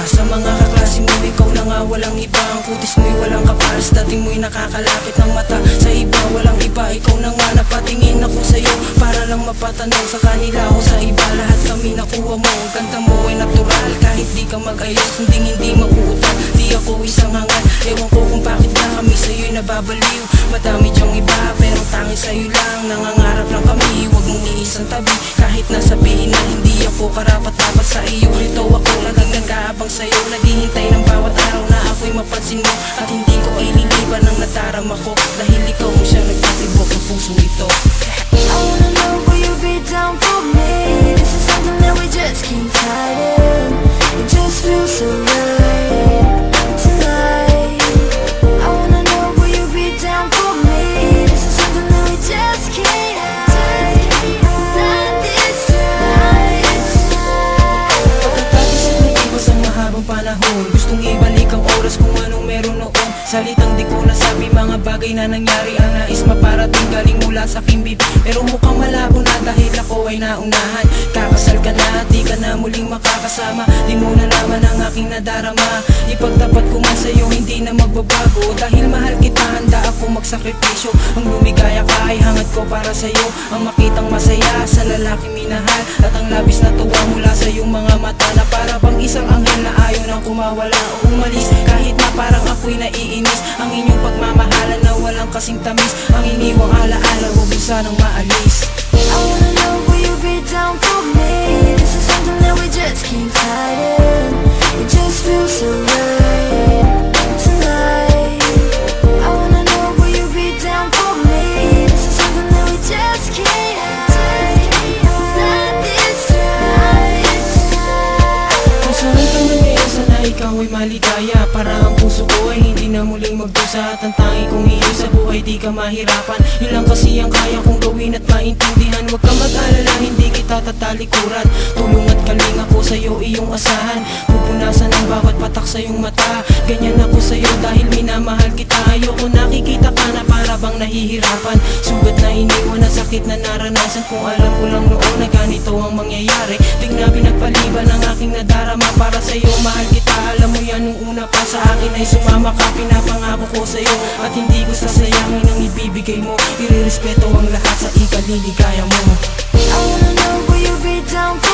Sa mga kaklase mo, ikaw na nga walang iba. Ang kutis mo'y walang kapares, dating mo'y nakakalapit ng mata. Sa iba, walang iba, ikaw na nga napatingin ako sa'yo para lang mapatanong sa kanila o sa iba. Lahat kami nakuha mo, ang ganda mo ay natural. Kahit di ka mag-ayos, hindi makuutal. Di ako isang hangal, ewan ko kung bakit na kami sa'yo'y nababaliw. Madami dyang iba, pero tanging sa'yo lang. Nangangarap lang kami, huwag mong iisang tabi. Kahit nasabihin na hindi ako karapat-dapat sa iyo, ito ako nagkaabang sa'yo. Naghihintay ng bawat araw na ako'y mapansin mo, at hindi ko ililiban ang nadarama ko, dahil ikaw mo siya nagtitibok ng puso ito. I wanna know, will you be down for me? This is something that we just keep fighting. It just feels so right tonight. I wanna know, will you be down for me? This is something that we just can't hide. Not this time. Pagkatapos ay nag-iwas ang mahabang panahon, gustong ibalik ang oras kung anong meron noon. Salitang di ko nasabi, mga bagay na nangyari, ang nais maparating galing mula sa aking bibig. Pero mukhang malabo na dahil ako ay naunahan. Kakasal ka na, di ka na muling makakasama. Di mo na naman ang aking nadarama. Ipagtapat ko man sa'yo, hindi na magbabago. Dahil mahal kita, handa ako magsakripisyo. Ang lumigaya ka ay hangad ko para sa'yo. Ang makitang masaya sa lalaking minahal, at ang labis na tuwa mula sa iyong mga mata, na para bang isang anghel na ayaw nang kumawala o umalis. Kahit na parang ako'y naiinis, ang inyong pagmamahalan na walang kasing tamis. Ang iniwang alaala, huwag mo sanang maalis. I wanna know, will you be down for me? This is something that we just keep fighting. It just feels so right tonight. I wanna know, will you be down for me? This is something that we just can't hide. Not this time. Kung saan ka man ngayon, sana ikaw ay maligaya. Para ang puso ko ay hindi na muling magdusa, at ang tangi kong iyo sa buhay di ka mahirapan. Yun lang kasi ang kaya kong gawin at maintindihan. Huwag ka mag-alala, hindi kita tatalikuran. Tulong at kaling ako sa'yo, iyong asahan. Pupunasan ang bawat patak sa iyong mata. Ganyan ako sa'yo dahil minamahal kita. Ayoko nakikita ka na para bang nahihirapan. Sugat na iniwan na sakit na naranasan. Kung alam ko lang noon na ganito ang mangyayari, di na pinagpaliban ang aking nadarama para sa'yo. Mahal kita, alam mo yan nung una pa sa akin ay sumama ka. Pinapangako ko sa'yo at hindi ko sasayangin ang ibibigay mo. Irerespeto ang lahat sa ikaliligaya mo. I wanna know, will you be down for